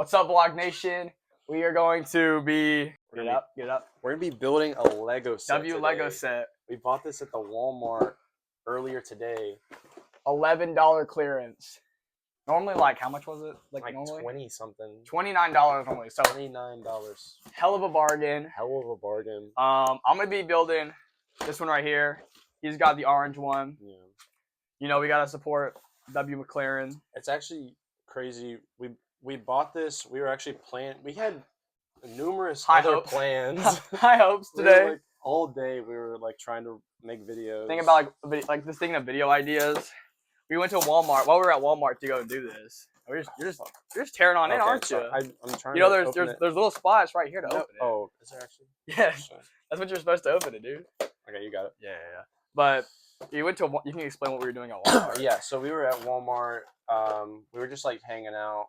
What's up, Vlog Nation? We are going to be get up. We're gonna be building a Lego set. Lego set. We bought this at the Walmart earlier today. $11 clearance. Normally, like, how much was it? Like normally? 20 something. $29 normally. So $29. hell of a bargain. Hell of a bargain. I'm gonna be building this one right here. He's got the orange one. Yeah. You know, we gotta support W. McLaren. It's actually crazy. We bought this. We were actually planning. We had numerous other plans. High hopes today. Like, all day we were like trying to make videos. Think about like this thing of video ideas. We went to Walmart while we were at Walmart to go and do this. You're just tearing on in, aren't you? I'm trying. You know, there's little spots right here to open it. Oh, is there actually? Yeah, that's what you're supposed to open it, dude. Okay, you got it. Yeah. But you went to. You can explain what we were doing at Walmart. Yeah, so we were at Walmart. We were just like hanging out,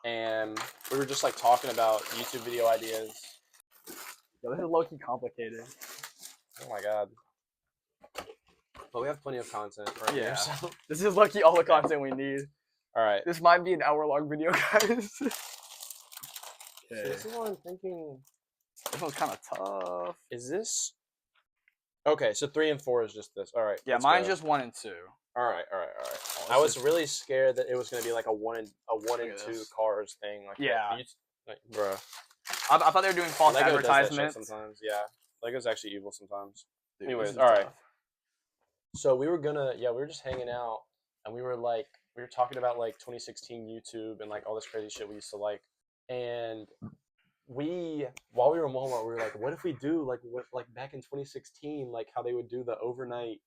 and we were just like talking about YouTube video ideas. Yo, this is low key complicated. Oh my god. But we have plenty of content right here. So. This is lucky all the content we need. All right. This might be an hour-long video, guys. Okay. So this is what I'm thinking. This one's kind of tough. Is this? Okay, so 3 and 4 is just this. All right. Yeah, mine's just 1 and 2. All right. Oh, I was really scared that it was gonna be like a one and 2 cars thing. Like yeah. Bruh. I thought they were doing false Lego advertisements. does that shit sometimes. Yeah. Lego's actually evil sometimes. Dude, anyways, all right. So we were just hanging out, and we were talking about like 2016 YouTube and like all this crazy shit we used to like. And while we were in Walmart, we were like, what if we do like back in 2016, like how they would do the overnight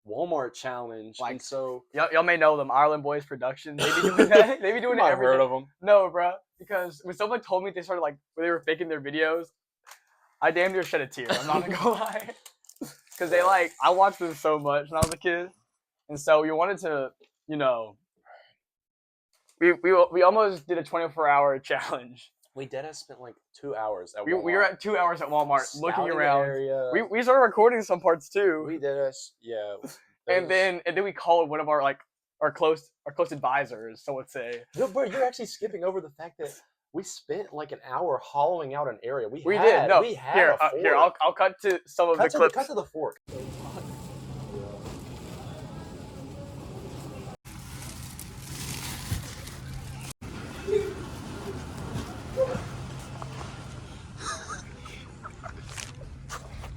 Walmart challenge? Like, and so y'all may know them, Ireland Boys Productions. They be doing that. They be doing it every day. I've heard of them. No, bro, because when someone told me they started like where they were faking their videos, I damn near shed a tear. I'm not gonna lie. Because I watched them so much when I was a kid, and so we wanted to, you know, we almost did a 24-hour challenge. We did have spent like 2 hours at Walmart. We were at 2 hours at Walmart looking around. Area. We started recording some parts too. We did yeah. And then we called one of our close advisors. So let's say. No, bro, you're actually skipping over the fact that we spent like an hour hollowing out an area. We did. Here, I'll cut to some of the clips. Cut to the fork.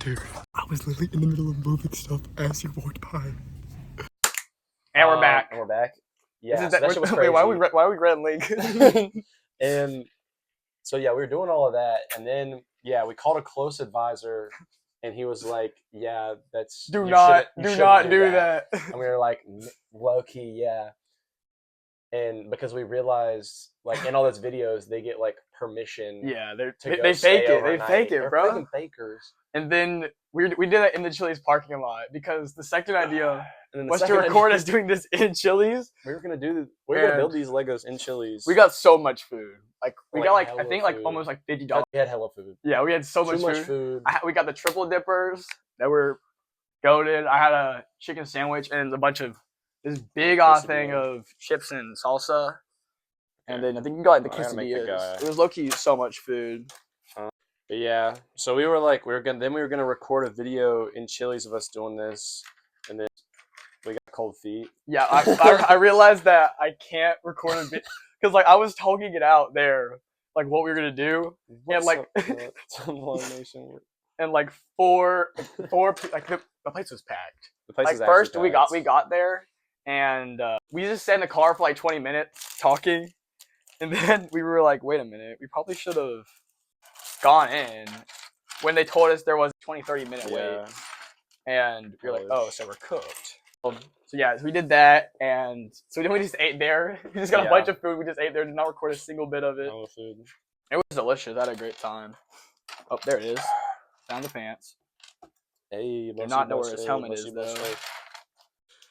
Dude, I was literally in the middle of moving stuff as you walked by. And we're back. And we're back. Yeah, that shit was crazy. Wait, why are we red link? And so yeah, we were doing all of that, and then we called a close advisor, and he was like, "Yeah, that's do not do that." And we were like, "Low key, yeah." And because we realized, like in all those videos, they get like permission. Yeah, they fake it. They fake it, bro. Freaking fakers. And then we did that in the Chili's parking lot because the second idea was to record us doing this in Chili's. We were gonna build these Legos in Chili's. We got so much food. We got I think almost like $50. We had hella food. Yeah, we had so much food. We got the triple dippers that were goated. I had a chicken sandwich and a bunch of this big thing of chips and salsa. And then I think you got the quesadillas. It was low key so much food. But yeah, so we were gonna record a video in Chili's of us doing this, and then we got cold feet. Yeah, I realized that I can't record a video because I was talking it out there, like what we were gonna do, and and four the place was packed. The place was first packed. we got there, and we just sat in the car for like 20 minutes talking, and then we were like, wait a minute, we probably should have gone in when they told us there was a 20-30 minute wait, and we were like, oh, so we're cooked. So yeah, so we did that, and so then we just ate there. We just got a bunch of food. We just ate there. Did not record a single bit of it. Food. It was delicious. I had a great time. Oh, there it is. Found the pants. Hey, do not know where his helmet is though.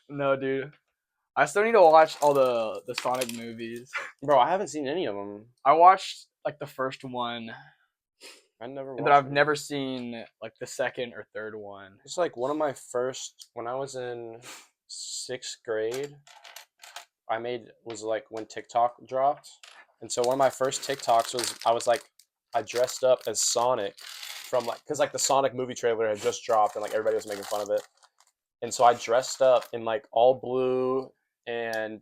No, dude. I still need to watch all the Sonic movies. Bro, I haven't seen any of them. I watched like the first one. But I've it. never seen like the second or third one. It's like one of my first, when I was in 6th grade, was like when TikTok dropped. And so one of my first TikToks was I dressed up as Sonic from because the Sonic movie trailer had just dropped and everybody was making fun of it. And so I dressed up in all blue and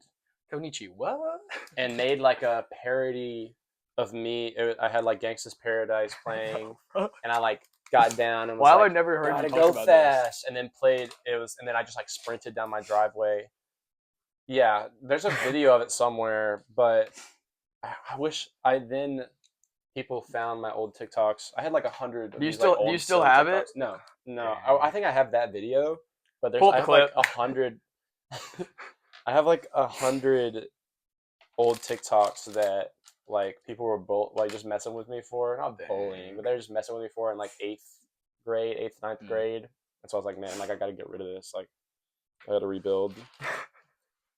Konnichiwa. And made a parody of me. I had Gangsta's Paradise playing, and I got down and was I've never heard you talk go about fast, and then played. And then I just sprinted down my driveway. Yeah, there's a video of it somewhere, but I wish people found my old TikToks. I had 100. Do you still have TikToks. it? No. I think I have that video, but Pull up the clip. 100. I have 100 old TikToks that people were just messing with me for, not bullying, but they were just messing with me for in 8th, 9th grade. And so I was like, man, I gotta get rid of this. I gotta rebuild.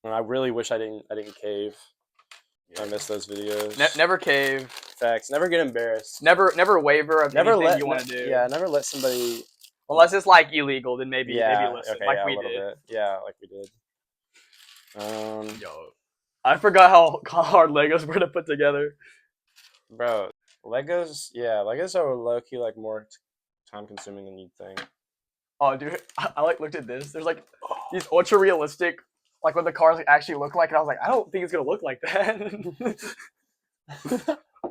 And I really wish I didn't cave. I miss those videos. Never cave. Facts. Never get embarrassed. Never waver of anything you want to do. Yeah, never let somebody. Unless it's illegal, then maybe listen. Okay, we did. Bit. Yeah, we did. Yo, I forgot how hard Legos were to put together. Bro, Legos are low-key more time-consuming than you'd think. Oh, dude, I looked at this. There's these ultra-realistic, what the cars actually look like, and I was like, I don't think it's gonna look like that.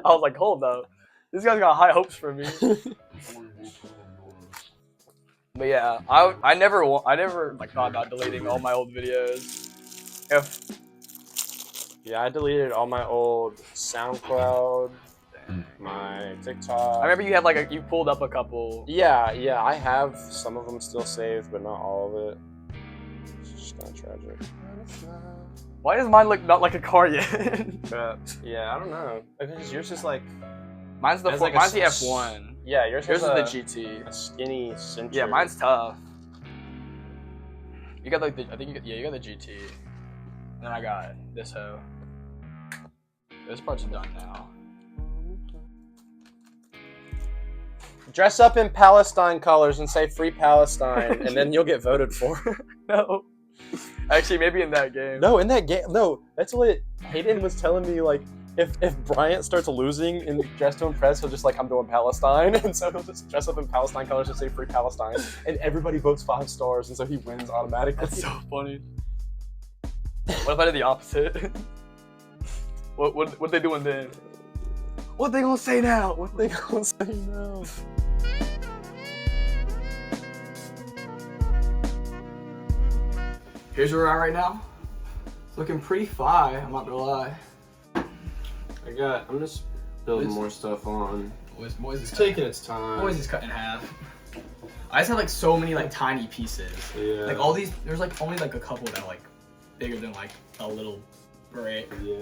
I was like, hold up, this guy's got high hopes for me. But yeah, I never thought about deleting all my old videos. Yeah, I deleted all my old SoundCloud, my TikTok. I remember you had you pulled up a couple. Yeah, I have some of them still saved, but not all of it. It's just kind of tragic. Why does mine look not like a car yet? Yeah, I don't know. Because yours is mine's the F1. Yeah, yours is the GT. A skinny Sentra. Yeah, mine's tough. You got you got the GT. And then I got this hoe. This part's done now. Dress up in Palestine colors and say "Free Palestine," and then you'll get voted for. No. Actually, maybe in that game. No, in that game. No, that's what Caden was telling me. If Bryant starts losing in Dress to Impress, he'll just I'm doing Palestine, and so he'll just dress up in Palestine colors and say "Free Palestine," and everybody votes 5 stars, and so he wins automatically. That's so funny. What if I did the opposite? What they doing then? What they gonna say now? What they gonna say now? Here's where we're at right now. It's looking pretty fly, I'm not gonna lie. I'm just building more stuff on. Boys is taking its time. Boys is cut in half. I just have so many tiny pieces. Yeah. All these, there's only a couple that are bigger than a little brick. Yeah.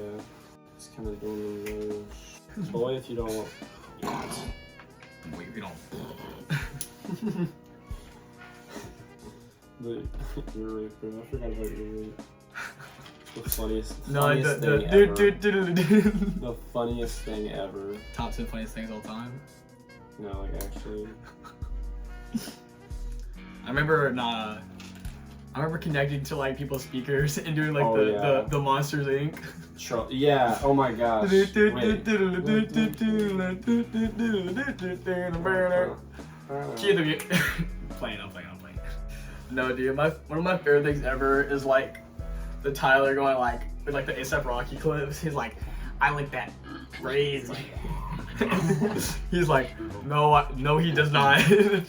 Just kind of doing those. Boy, if you don't. We don't. You're right, bro. I forgot about your weight. The funniest. No, funniest thing ever. The funniest thing ever. Top 10 funniest things all time. No, actually. I remember connecting to people's speakers and doing the Monsters Inc. Yeah. Oh my gosh. I'm playing. No, dude. One of my favorite things ever is the Tyler going with the A$AP Rocky clips. He's I like that crazy. He's no, he does not. I do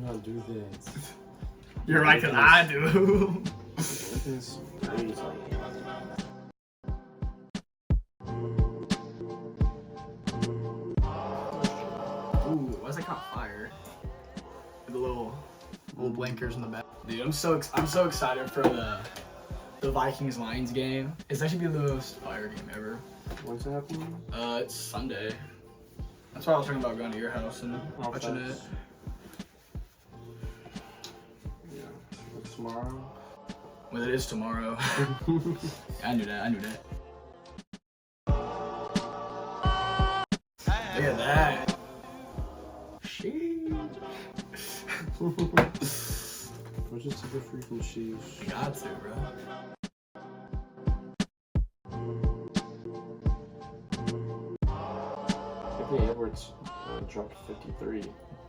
not do this. You're right, cause I do. It's crazy. Ooh, why is that caught fire? The little blinkers in the back. Dude, I'm so excited for the Vikings Lions game. It's actually be the most fire game ever. When's it happening? It's Sunday. That's why I was talking about going to your house and watching it. Yeah. What's tomorrow? Well, it is tomorrow. I knew that. Look at that. Sheesh. We're just a freaking sheesh. You got to, bro. Anthony Edwards dropped 53.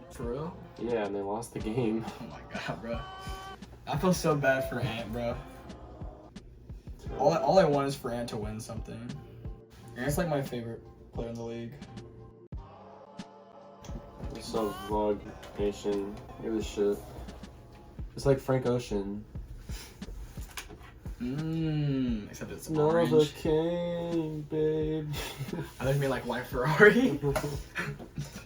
For real? Yeah, and they lost the game. Oh my god, bro. I feel so bad for Ant, bro. All I want is for Ant to win something. Ant's like my favorite player in the league. What's up, Vlog Nation? Look at this shit. It's like Frank Ocean. Except it's Love orange. a king, babe. I think you mean like white Ferrari.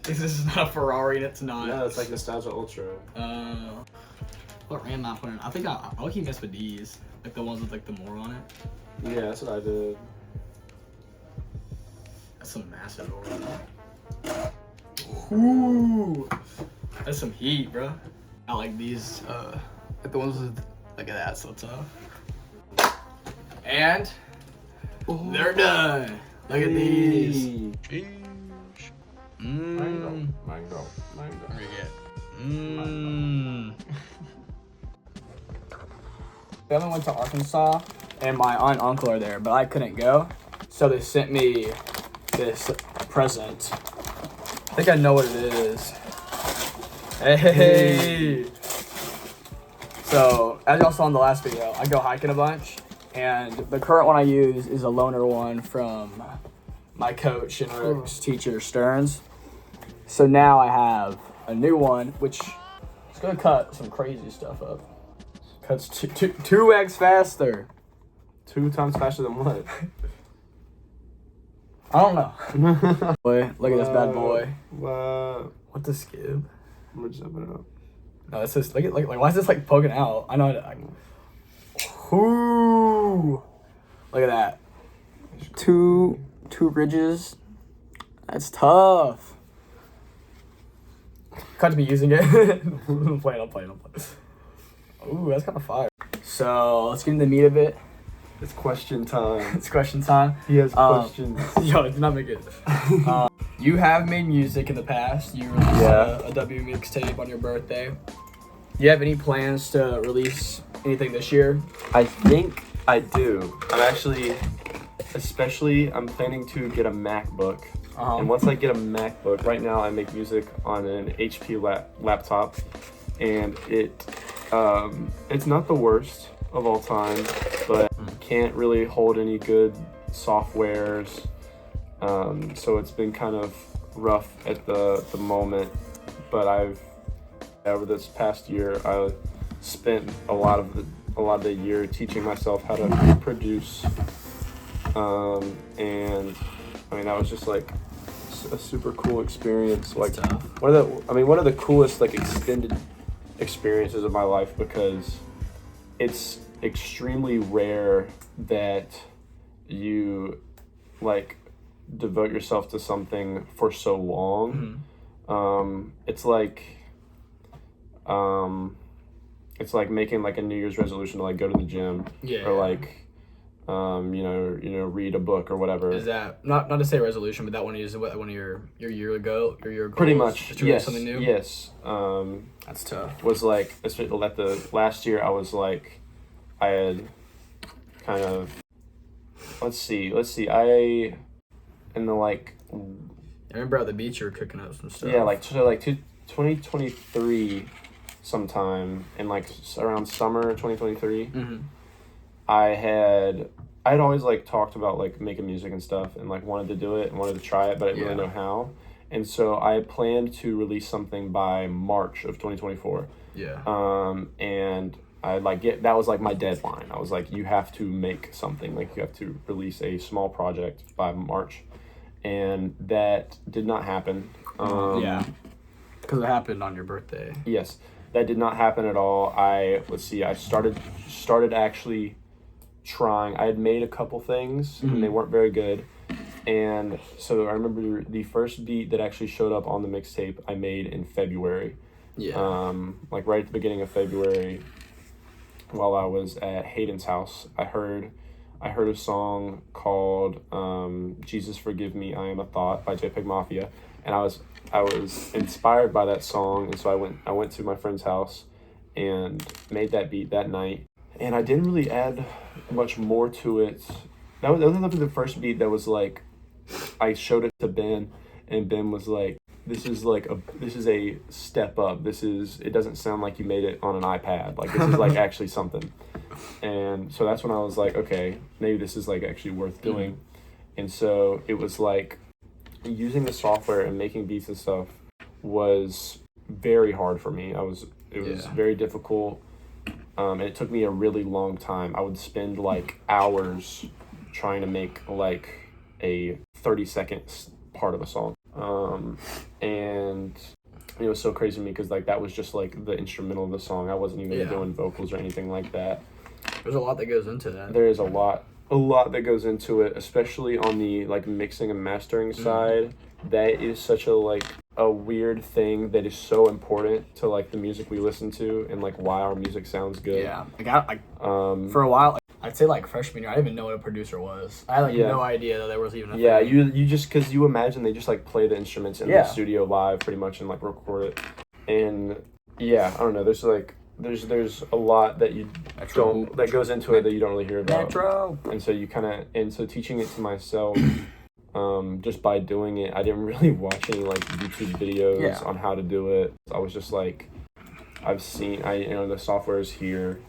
This is not a Ferrari and it's not. Yeah, it's like Nostalgia Ultra. What RAM not putting? I think I'll keep guess with these. Like the ones with like the more on it. Yeah, that's what I did. That's some massive aura. Ooh. That's some heat, bro. I like these, like the ones with, look at that, so tough. And they're done. Look at these. Mango. Family went to Arkansas, and my aunt and uncle are there, but I couldn't go, so they sent me this present. I think I know what it is. Hey! So, as y'all saw in the last video, I go hiking a bunch, and the current one I use is a loaner one from my coach and Rick's teacher, Stearns. So now I have a new one, which is gonna cut some crazy stuff up. Cuts 2x faster. 2 times faster than what? I don't know. Boy, look at this bad boy. Wow. What the skib? We're just open it up. No, it's just, look at, like, why is this like poking out? I know. Ooh. Look at that. Two ridges. That's tough. Cut to be using it. I'm playing. Ooh, that's kind of fire. So let's get into the meat of it. It's question time. It's question time. He has questions. Yo, do not make it. You have made music in the past. You released a W mixtape on your birthday. Do you have any plans to release anything this year? I think I do. I'm planning to get a MacBook. And once I get a MacBook, right now I make music on an HP laptop, and it's not the worst of all time, but can't really hold any good softwares. So it's been kind of rough at the moment, but over this past year, I spent a lot of the year teaching myself how to produce, and I mean that was just like a super cool experience. Like one of the coolest like extended experiences of my life, because it's extremely rare that you like devote yourself to something for so long. It's like making like a New Year's resolution to like go to the gym, or like read a book or whatever. Is that not to say resolution, but that one is one of your year goals? Pretty much, to release something new? Yes. That's tough. Was like at the last year I was like, I had kind of let's see I remember at the beach you were cooking up some stuff. Yeah, like 2023 sometime, in like around summer 2023. I'd always like talked about like making music and stuff, and like wanted to do it and wanted to try it, but I didn't really know how. And so I planned to release something by March of 2024. And I that was like my deadline. I was like, you have to make something, like you have to release a small project by March, and that did not happen. Because it happened on your birthday. Yes, that did not happen at all. I started actually trying. I had made a couple things and they weren't very good, and so I remember the first beat that actually showed up on the mixtape I made in February. Like right at the beginning of February, while I was at Hayden's house, I heard a song called Jesus Forgive Me, I Am a Thought by JPEG Mafia, and I was inspired by that song, and so I went to my friend's house and made that beat that night, and I didn't really add much more to it. That was the first beat that was like, I showed it to Ben, and Ben was like, this is a step up. It doesn't sound like you made it on an iPad. Like, this is like actually something. And so that's when I was like, okay, maybe this is like actually worth doing. And so it was like using the software and making beats and stuff was very hard for me. It was very difficult. And it took me a really long time. I would spend like hours trying to make like a 30-second part of a song. And it was so crazy to me because like that was just like the instrumental of the song. I wasn't even doing vocals or anything like that. There's a lot that goes into that. There is a lot that goes into it, especially on the like mixing and mastering side. That is such a weird thing that is so important to like the music we listen to and like why our music sounds good. Yeah, for a while, I'd say like freshman year, I didn't even know what a producer was. I had no idea that there was even a thing. Yeah, you just, because you imagine they just like play the instruments in the studio live pretty much and like record it. And yeah, I don't know, there's a lot that that goes into it that you don't really hear about. Metro. And so teaching it to myself, just by doing it, I didn't really watch any like YouTube videos on how to do it. I was just like, the software is here,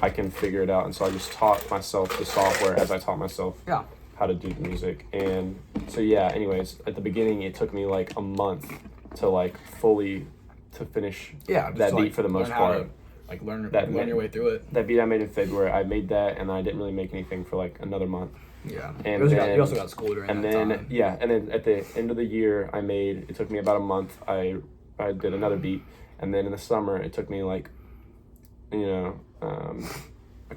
I can figure it out. And so I just taught myself the software as I taught myself how to do the music. And so anyways, at the beginning it took me like a month to like fully to finish that beat for the most part. Learn your way through it. That beat I made in February, I made that and I didn't really make anything for like another month. Yeah. And you also got school during that time. Yeah, and then at the end of the year it took me about a month. I did another beat, and then in the summer it took me like a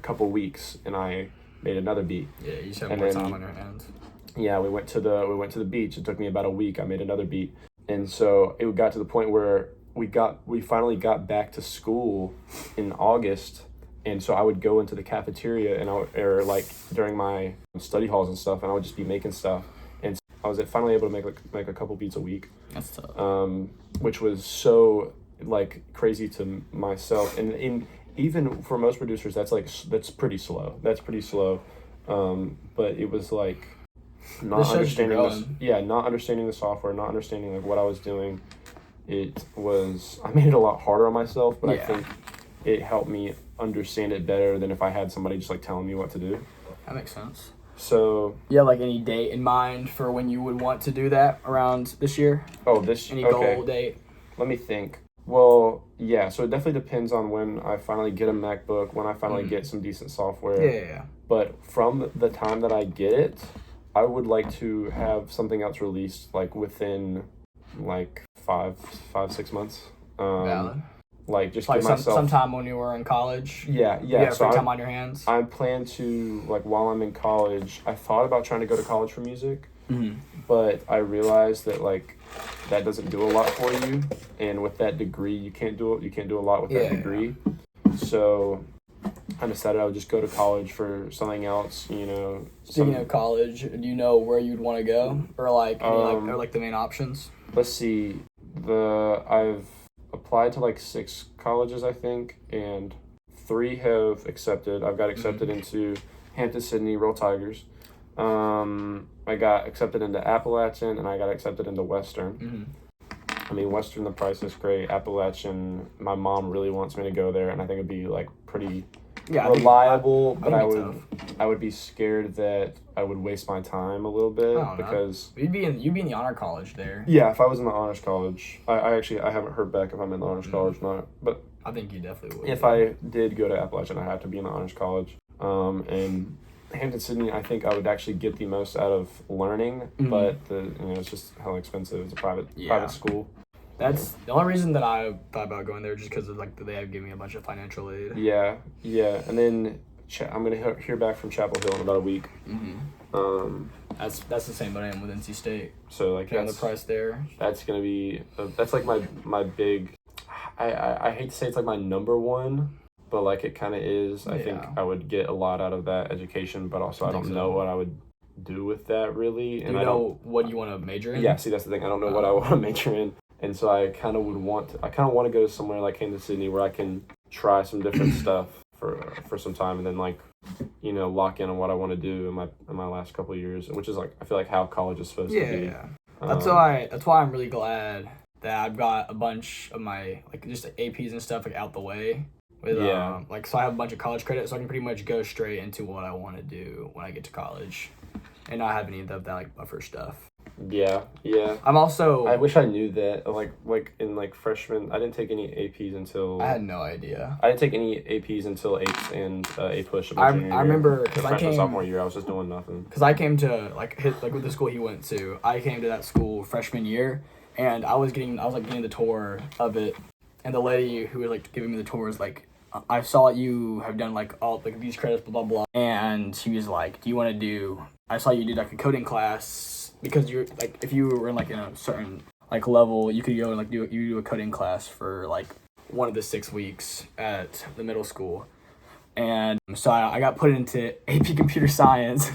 couple weeks and I made another beat. Yeah, you just have more time on your hands. Yeah, we went to the beach. It took me about a week. I made another beat. And so it got to the point where we finally got back to school in August. And so I would go into the cafeteria or like during my study halls and stuff, and I would just be making stuff. And I was finally able to make a couple beats a week. That's tough. Which was so like crazy to myself, and even for most producers, that's pretty slow. But it was like not understanding the software, not understanding like what I was doing. I made it a lot harder on myself, but I think it helped me understand it better than if I had somebody just like telling me what to do. That makes sense. So you have like any date in mind for when you would want to do that around this year? Any goal date? Let me think. Well, yeah, so it definitely depends on when I finally get a MacBook, when I finally get some decent software. Yeah. But from the time that I get it, I would like to have something else released like within like 5-6 months. Valid. Like just like give myself sometime when you were in college. Yeah. You have free time on your hands. I plan to like while I'm in college. I thought about trying to go to college for music, but I realized that like that doesn't do a lot for you, and with that degree, you can't do a lot with that degree. So I decided I would just go to college for something else. Speaking of college, do you know where you'd want to go, or like the main options? Let's see. I've applied to like 6 colleges, I think, and 3 have accepted. I've got accepted into Hampton-Sydney Roll Tigers. I got accepted into Appalachian, and I got accepted into Western. I mean, Western, the price is great. Appalachian, my mom really wants me to go there, and I think it'd be like pretty reliable, but I would be scared that I would waste my time a little bit because you'd be in the honor college there. Yeah, if I was in the honors college, I haven't heard back if I'm in the honors college or not, but I think you definitely would. If I did go to Appalachian, I'd have to be in the honors college. And Hampton-Sydney, I think I would actually get the most out of learning, but it's just hella expensive. It's a private school. That's the only reason that I thought about going there, just because of like they have given me a bunch of financial aid. Yeah, and then I'm gonna hear back from Chapel Hill in about a week. That's the same, but I am with NC State. So like the price there. That's gonna be that's like my big. I hate to say it's like my number one, but like it kind of is. I think I would get a lot out of that education, but also I don't know what I would do with that really. And I know what you want to major in. Yeah, see that's the thing. I don't know what I want to major in. And so I kind of want to go somewhere like Hampton-Sydney where I can try some different stuff for some time, and then like, lock in on what I want to do in my last couple of years, which is like I feel like how college is supposed to be. That's why I'm really glad that I've got a bunch of my like just APs and stuff like out the way. With like so I have a bunch of college credits, so I can pretty much go straight into what I want to do when I get to college, and not have any of that like buffer stuff. Yeah. I'm also. I wish I knew that. Like in like freshman, I didn't take any APs until. I had no idea. I didn't take any APs until 8th and A push. I remember because sophomore year, I was just doing nothing. Because I came to like with the school he went to. I came to that school freshman year, and I was getting the tour of it, and the lady who was like giving me the tour was like, I saw you have done like all like these credits, blah blah blah, and she was like, do you want to do? I saw you do like a coding class. Because you're like, if you were in like in a certain like level, you could go and like do a coding class for like one of the 6 weeks at the middle school, and so I got put into AP Computer Science.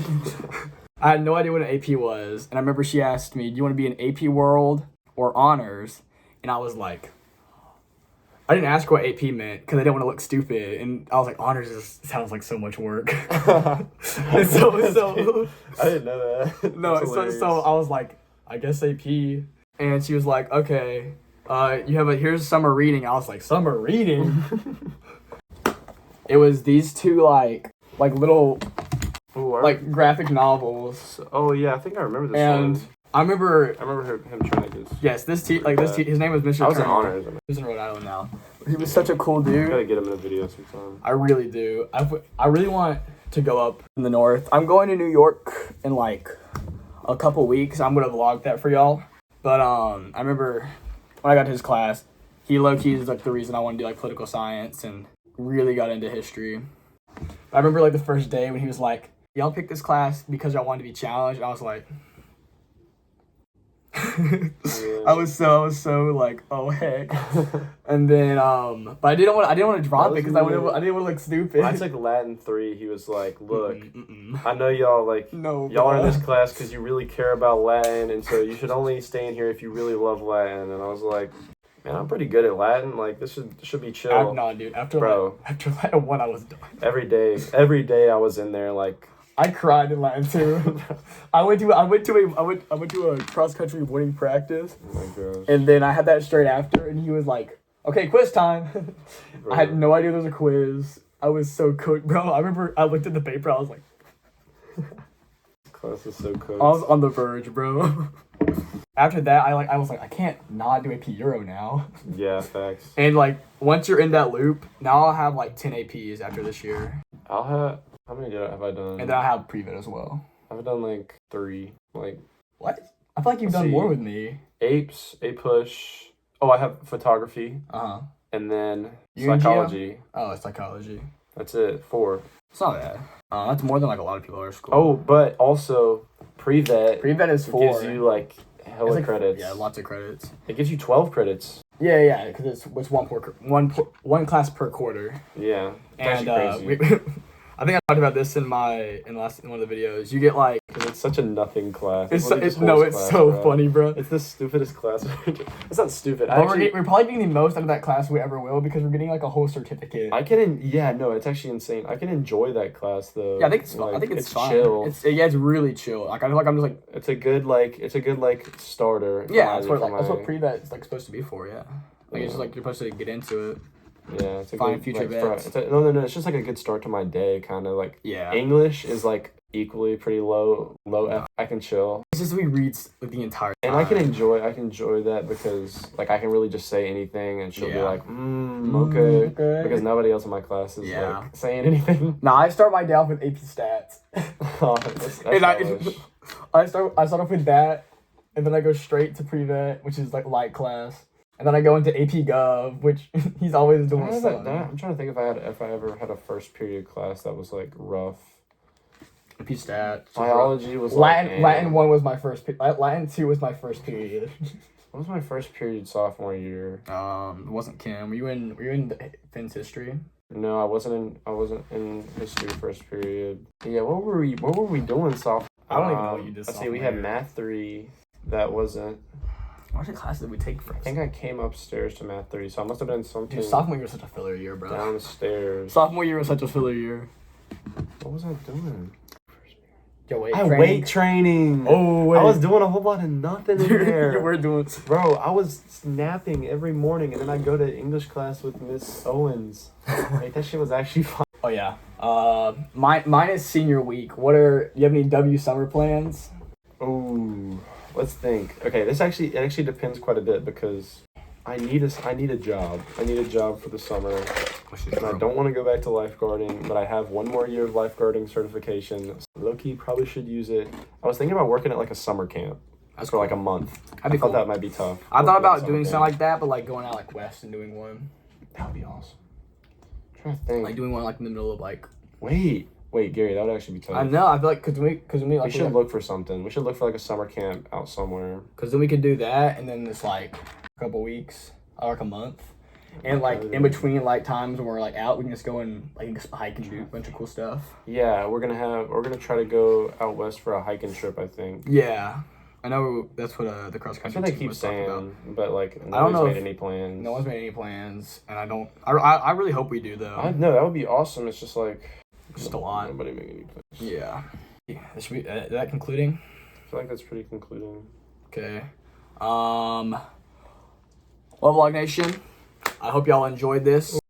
I had no idea what an AP was, and I remember she asked me, "Do you want to be in AP World or Honors?" And I was like, I didn't ask what AP meant because I didn't want to look stupid, and I was like, Honors sounds like so much work. And so I didn't know that. No, so I was like, I guess AP, and she was like, okay, here's summer reading. I was like, summer reading. It was these two like little like graphic novels. Oh yeah, I think I remember this and one. I remember him trying to do. Yes, his name was Mr. I was in Turner. Honors. He's in Rhode Island now. He was such a cool dude. I gotta get him in a video sometime. I really do. I really want to go up in the north. I'm going to New York in like a couple weeks. I'm gonna vlog that for y'all. But I remember when I got to his class, he low-key is like the reason I want to do like political science and really got into history. I remember like the first day when he was like, y'all picked this class because y'all wanted to be challenged. And I was like, I was so like, oh heck. And then but I didn't want to drop it because I didn't want to look stupid. I took Latin 3. He was like, look, I know y'all like y'all are in this class because you really care about Latin, and so you should only stay in here if you really love Latin. And I was like, man, I'm pretty good at Latin. Like this should be chill. No, dude. After Latin 1, I was done. Every day I was in there like. I cried in Latin too. I went to a cross country morning practice. Oh my gosh. And then I had that straight after, and he was like, "Okay, quiz time." I had no idea there was a quiz. I was so cooked, bro. I remember I looked at the paper. I was like, "Class is so cooked." I was on the verge, bro. After that, I was like, I can't not do AP Euro now. Yeah, facts. And like once you're in that loop, now I'll have like 10 APs after this year. How many have I done? And then I have pre-vet as well. I've done like 3. Like what? I feel like you've done more with me. APES, A push. Oh, I have photography. And then psychology. Oh, it's psychology. That's it. 4. It's not bad. That's more than like a lot of people at our school. Oh, but also pre-vet. Pre-vet is 4. Gives you like hella like, credits. Yeah, lots of credits. It gives you 12 credits. Yeah, because it's one class per quarter. Yeah, and crazy. I think I talked about this in one of the videos. You get like, because it's such a nothing class. It's so funny, bro. It's the stupidest class. It's not stupid. But we're probably getting the most out of that class we ever will because we're getting like a whole certificate. It's actually insane. I can enjoy that class though. Yeah, I think it's fun. I think it's fun. Chill. It's really chill. Like I feel like I'm just like. It's a good starter. Yeah, that's what pre-vet is like supposed to be for. Yeah, like it's just like you're supposed to get into it. Yeah, it's a find good, future vets. No, it's just like a good start to my day, kind of like. Yeah. English is like equally pretty low. I can chill. It's just we read like the entire time. And I can enjoy that because like I can really just say anything and she'll be like, okay, because nobody else in my class is like saying anything. Nah, I start my day off with AP Stats. that's I start off with that, and then I go straight to pre-vet, which is like light class. And then I go into AP Gov, which he's always doing something. I'm trying to think if I ever had a first period class that was like rough. AP Stats. Biology was Latin 1 was my first. Latin 2 was my first period. What was my first period sophomore year? It wasn't Chem. Were you in Finn's history? No, I wasn't in history first period. Yeah, what were we doing sophomore? I don't even know what you did. Let's see, we had math 3. That wasn't. What class did we take first? I think I came upstairs to math 3, so I must have been something. Dude, sophomore year was such a filler year, bro. Downstairs. Sophomore year was such a filler year. What was I doing? Your weight I had training? weight training. Oh, wait. I was doing a whole lot of nothing in there. You were doing... Bro, I was napping every morning, and then I'd go to English class with Miss Owens. Like, that shit was actually fun. Oh, yeah. Mine is senior week. Do you have any W summer plans? Ooh, let's think. Okay, it actually depends quite a bit because I need a job. I need a job for the summer. And I don't want to go back to lifeguarding, but I have 1 more year of lifeguarding certification. Low-key, probably should use it. I was thinking about working at like a summer camp. That's for like a month. That'd be I thought cool. that might be tough. I thought Working at about doing something like that, but like going out like west and doing one. That would be awesome. I'm trying to think. Like doing one like in the middle of like. Wait, Gary, that would actually be tough. I know. I feel like because we like we should look for something. We should look for like a summer camp out somewhere. Because then we could do that, and then it's like a couple weeks or like a month, and like in between like times when we're like out, we can just go and like just hike and do a bunch of cool stuff. Yeah, we're gonna try to go out west for a hiking trip. I think. Yeah, I know that's what the cross country. That's what they keep saying, but like nobody's made any plans. No one's made any plans, and I really hope we do though. I know that would be awesome. It's just like just a lot. Nobody made any plans. Yeah. That should be that concluding. I feel like that's pretty concluding. Okay. Well, Vlog Nation, I hope y'all enjoyed this.